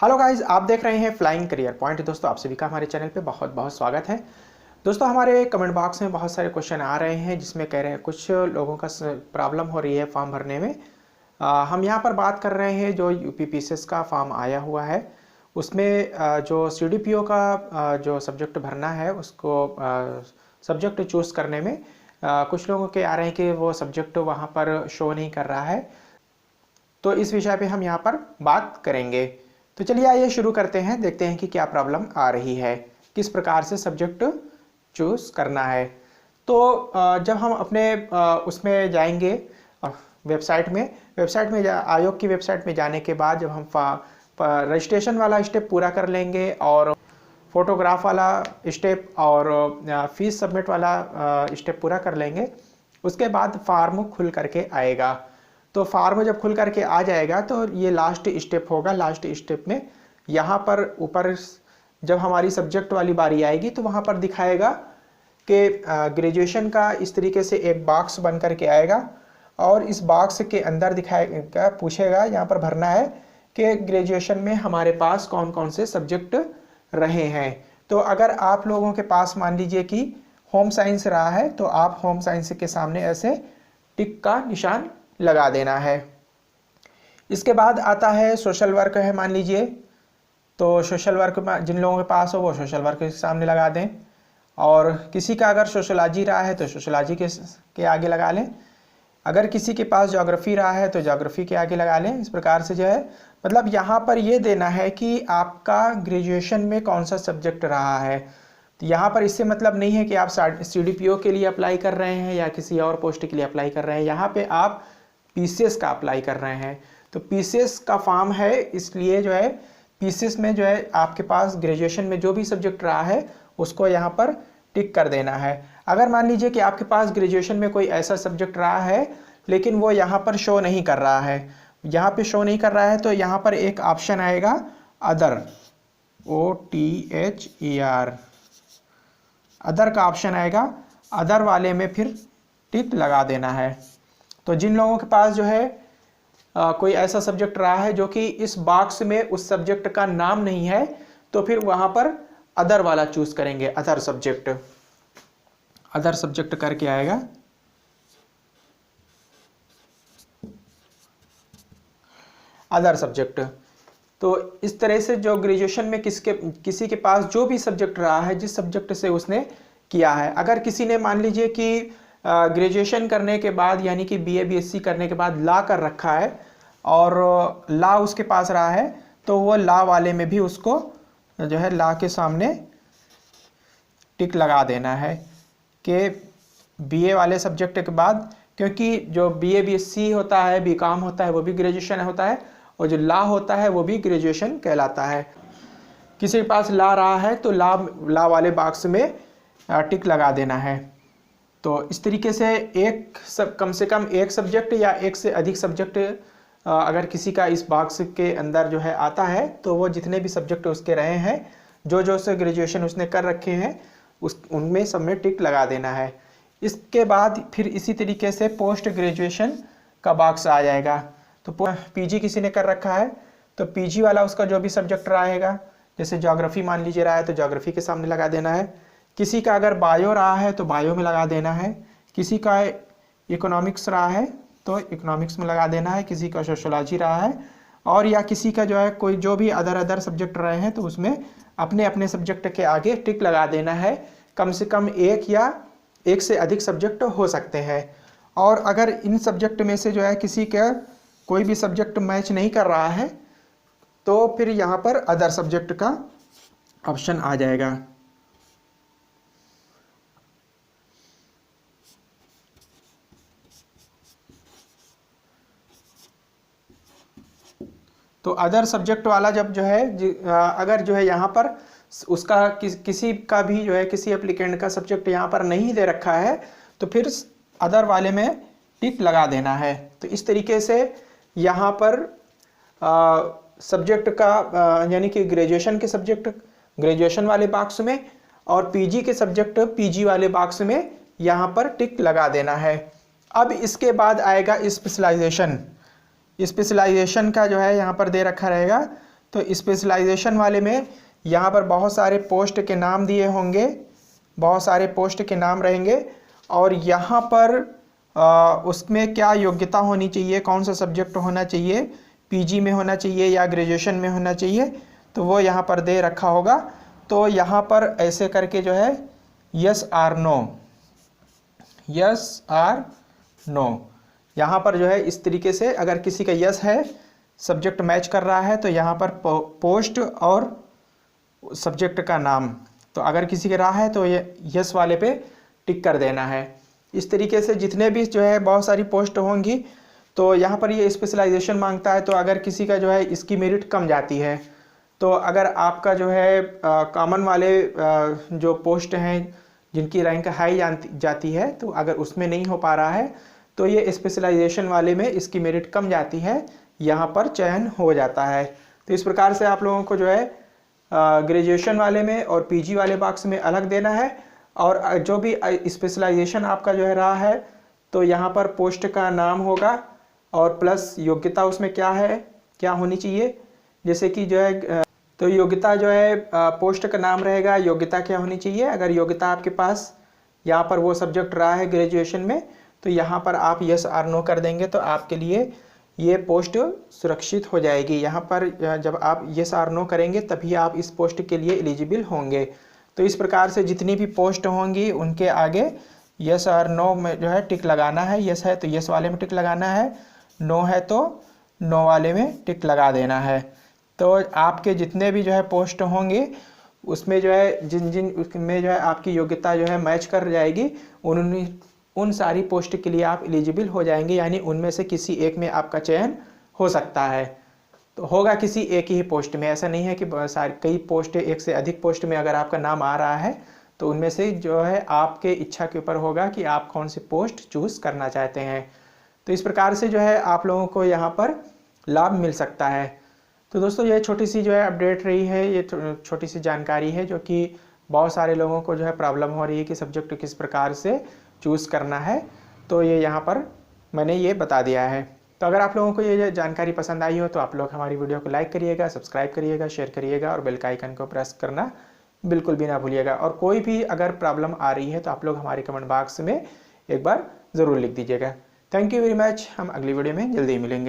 Hello guys, आप देख रहे हैं फ्लाइंग करियर पॉइंट। दोस्तों, आप सभी का हमारे चैनल पे बहुत बहुत स्वागत है। दोस्तों, हमारे कमेंट बॉक्स में बहुत सारे क्वेश्चन आ रहे हैं जिसमें कह रहे हैं कुछ लोगों का प्रॉब्लम हो रही है फॉर्म भरने में। हम यहाँ पर बात कर रहे हैं जो यूपीपीसीएस का फॉर्म आया हुआ है उसमें जो सीडीपीओ का जो सब्जेक्ट भरना है उसको सब्जेक्ट चूज़ करने में कुछ लोगों के आ रहे हैं कि वो सब्जेक्ट वहाँ पर शो नहीं कर रहा है। तो इस विषय पे हम यहाँ पर बात करेंगे। तो चलिए आइए शुरू करते हैं, देखते हैं कि क्या प्रॉब्लम आ रही है, किस प्रकार से सब्जेक्ट चूज करना है। तो जब हम अपने उसमें जाएंगे वेबसाइट में आयोग की वेबसाइट में जाने के बाद जब हम रजिस्ट्रेशन वाला स्टेप पूरा कर लेंगे और फोटोग्राफ वाला स्टेप और फीस सबमिट वाला स्टेप पूरा कर लेंगे, उसके बाद फार्म खुल करके आएगा। तो फार्म जब खुल करके आ जाएगा तो ये लास्ट स्टेप होगा। लास्ट स्टेप में यहाँ पर ऊपर जब हमारी सब्जेक्ट वाली बारी आएगी तो वहाँ पर दिखाएगा कि ग्रेजुएशन का इस तरीके से एक बॉक्स बन करके आएगा और इस बॉक्स के अंदर दिखाएगा, पूछेगा यहाँ पर भरना है कि ग्रेजुएशन में हमारे पास कौन कौन से सब्जेक्ट रहे हैं। तो अगर आप लोगों के पास मान लीजिए कि होम साइंस रहा है तो आप होम साइंस के सामने ऐसे टिक का निशान लगा देना है। इसके बाद आता है सोशल वर्क है मान लीजिए, तो सोशल वर्क में जिन लोगों के पास हो वो सोशल वर्क के सामने लगा दें, और किसी का अगर सोशलॉजी रहा है तो सोशलॉजी के आगे लगा लें। अगर किसी के पास ज्योग्राफी रहा है तो ज्योग्राफी के आगे लगा लें। इस प्रकार से जो है मतलब यहाँ पर ये देना है कि आपका ग्रेजुएशन में कौन सा सब्जेक्ट रहा है। तो यहाँ पर इससे मतलब नहीं है कि आप सीडीपीओ के लिए अप्लाई कर रहे हैं या किसी और पोस्ट के लिए अप्लाई कर रहे हैं। यहाँ पे आप पीसीएस का अप्लाई कर रहे हैं। तो पीसीएस का फॉर्म है, इसलिए जो है पीसीएस में जो है आपके पास ग्रेजुएशन में जो भी सब्जेक्ट रहा है उसको यहाँ पर टिक कर देना है। अगर मान लीजिए कि आपके पास ग्रेजुएशन में कोई ऐसा सब्जेक्ट रहा है लेकिन वो यहाँ पर शो नहीं कर रहा है, यहाँ पे शो नहीं कर रहा है, तो यहाँ पर एक ऑप्शन आएगा अदर, OTHER, अदर का ऑप्शन आएगा। अदर वाले में फिर टिक लगा देना है। तो जिन लोगों के पास जो है कोई ऐसा सब्जेक्ट रहा है जो कि इस बॉक्स में उस सब्जेक्ट का नाम नहीं है तो फिर वहां पर अदर वाला चूज करेंगे। अदर सब्जेक्ट करके आएगा। Other subject. तो इस तरह से जो ग्रेजुएशन में किसी के पास जो भी सब्जेक्ट रहा है, जिस सब्जेक्ट से उसने किया है, अगर किसी ने मान लीजिए कि ग्रेजुएशन करने के बाद यानी कि बीए बीएससी करने के बाद लॉ कर रखा है और लॉ उसके पास रहा है तो वो लॉ वाले में भी उसको जो है लॉ के सामने टिक लगा देना है कि बीए वाले सब्जेक्ट के बाद, क्योंकि जो बीए बीएससी होता है, बीकॉम होता है, वो भी ग्रेजुएशन होता है और जो लॉ होता है वो भी ग्रेजुएशन कहलाता है। किसी के पास लॉ रहा है तो लॉ वाले बॉक्स में टिक लगा देना है। तो इस तरीके से कम से कम एक सब्जेक्ट या एक से अधिक सब्जेक्ट अगर किसी का इस बॉक्स के अंदर जो है आता है तो वो जितने भी सब्जेक्ट उसके रहे हैं, जो से ग्रेजुएशन उसने कर रखे हैं, उनमें सब में टिक लगा देना है। इसके बाद फिर इसी तरीके से पोस्ट ग्रेजुएशन का बॉक्स आ जाएगा। तो पीजी किसी ने कर रखा है तो पीजी वाला उसका जो भी सब्जेक्ट रहेगा, जैसे ज्योग्राफी मान लीजिए रहा है तो ज्योग्राफी के सामने लगा देना है। किसी का अगर बायो रहा है तो बायो में लगा देना है। किसी का इकोनॉमिक्स रहा है तो इकोनॉमिक्स में लगा देना है। किसी का सोशोलॉजी रहा है और या किसी का जो है कोई जो भी अदर सब्जेक्ट रहे हैं तो उसमें अपने अपने सब्जेक्ट के आगे टिक लगा देना है। कम से कम एक या एक से अधिक सब्जेक्ट हो सकते हैं। और अगर इन सब्जेक्ट में से जो है किसी का कोई भी सब्जेक्ट मैच नहीं कर रहा है तो फिर यहाँ पर अदर सब्जेक्ट का ऑप्शन आ जाएगा। तो अदर सब्जेक्ट वाला जब जो है अगर जो है यहाँ पर उसका किसी का भी जो है किसी एप्लीकेंट का सब्जेक्ट यहाँ पर नहीं दे रखा है तो फिर अदर वाले में टिक लगा देना है। तो इस तरीके से यहाँ पर सब्जेक्ट का यानी कि ग्रेजुएशन के सब्जेक्ट ग्रेजुएशन वाले बॉक्स में और पीजी के सब्जेक्ट पीजी वाले बॉक्स में यहाँ पर टिक लगा देना है। अब इसके बाद आएगा स्पेशलाइजेशन। स्पेशलाइजेशन का जो है यहाँ पर दे रखा रहेगा तो स्पेशलाइजेशन वाले में यहाँ पर बहुत सारे पोस्ट के नाम दिए होंगे, बहुत सारे पोस्ट के नाम रहेंगे और यहाँ पर उसमें क्या योग्यता होनी चाहिए, कौन सा सब्जेक्ट होना चाहिए, पीजी में होना चाहिए या ग्रेजुएशन में होना चाहिए, तो वो यहाँ पर दे रखा होगा। तो यहाँ पर ऐसे करके जो है yes or no, yes or no, यहाँ पर जो है इस तरीके से अगर किसी का यस है, सब्जेक्ट मैच कर रहा है, तो यहाँ पर पोस्ट और सब्जेक्ट का नाम, तो अगर किसी का रहा है तो ये यस वाले पे टिक कर देना है। इस तरीके से जितने भी जो है बहुत सारी पोस्ट होंगी, तो यहाँ पर ये स्पेशलाइजेशन मांगता है। तो अगर किसी का जो है इसकी मेरिट कम जाती है, तो अगर आपका जो है कॉमन वाले जो पोस्ट हैं जिनकी रैंक हाई जाती है, तो अगर उसमें नहीं हो पा रहा है तो ये स्पेशलाइजेशन वाले में इसकी मेरिट कम जाती है, यहाँ पर चयन हो जाता है। तो इस प्रकार से आप लोगों को जो है ग्रेजुएशन वाले में और पीजी वाले बॉक्स में अलग देना है। और जो भी स्पेशलाइजेशन आपका जो है रहा है, तो यहाँ पर पोस्ट का नाम होगा और प्लस योग्यता उसमें क्या है, क्या होनी चाहिए, जैसे कि जो है तो योग्यता जो है पोस्ट का नाम रहेगा, योग्यता क्या होनी चाहिए। अगर योग्यता आपके पास यहाँ पर वो सब्जेक्ट रहा है ग्रेजुएशन में, तो यहाँ पर आप यस आर नो कर देंगे तो आपके लिए ये पोस्ट सुरक्षित हो जाएगी। यहाँ पर जब आप यस आर नो करेंगे तभी आप इस पोस्ट के लिए एलिजिबल होंगे। तो इस प्रकार से जितनी भी पोस्ट होंगी उनके आगे यस और नो में जो है टिक लगाना है। यस है तो यस वाले में टिक लगाना है, नो है तो नो वाले में टिक लगा देना है। तो आपके जितने भी जो है पोस्ट होंगे उसमें जो है जिन जिन में जो है आपकी योग्यता जो है मैच कर जाएगी, उन सारी पोस्ट के लिए आप एलिजिबल हो जाएंगे, यानी उनमें से किसी एक में आपका चयन हो सकता है। तो होगा किसी एक ही पोस्ट में, ऐसा नहीं है कि सारी कई पोस्ट, एक से अधिक पोस्ट में अगर आपका नाम आ रहा है तो उनमें से जो है आपके इच्छा के ऊपर होगा कि आप कौन सी पोस्ट चूज़ करना चाहते हैं। तो इस प्रकार से जो है आप लोगों को यहाँ पर लाभ मिल सकता है। तो दोस्तों ये छोटी सी जो है अपडेट रही है, ये छोटी सी जानकारी है जो कि बहुत सारे लोगों को जो है प्रॉब्लम हो रही है कि सब्जेक्ट किस प्रकार से चूज़ करना है। तो ये यहाँ पर मैंने ये बता दिया है। तो अगर आप लोगों को ये जानकारी पसंद आई हो तो आप लोग हमारी वीडियो को लाइक करिएगा, सब्सक्राइब करिएगा, शेयर करिएगा और बेल का आइकन को प्रेस करना बिल्कुल भी ना भूलिएगा। और कोई भी अगर प्रॉब्लम आ रही है तो आप लोग हमारे कमेंट बॉक्स में एक बार ज़रूर लिख दीजिएगा। Thank you very much. हम अगली वीडियो में जल्दी ही मिलेंगे।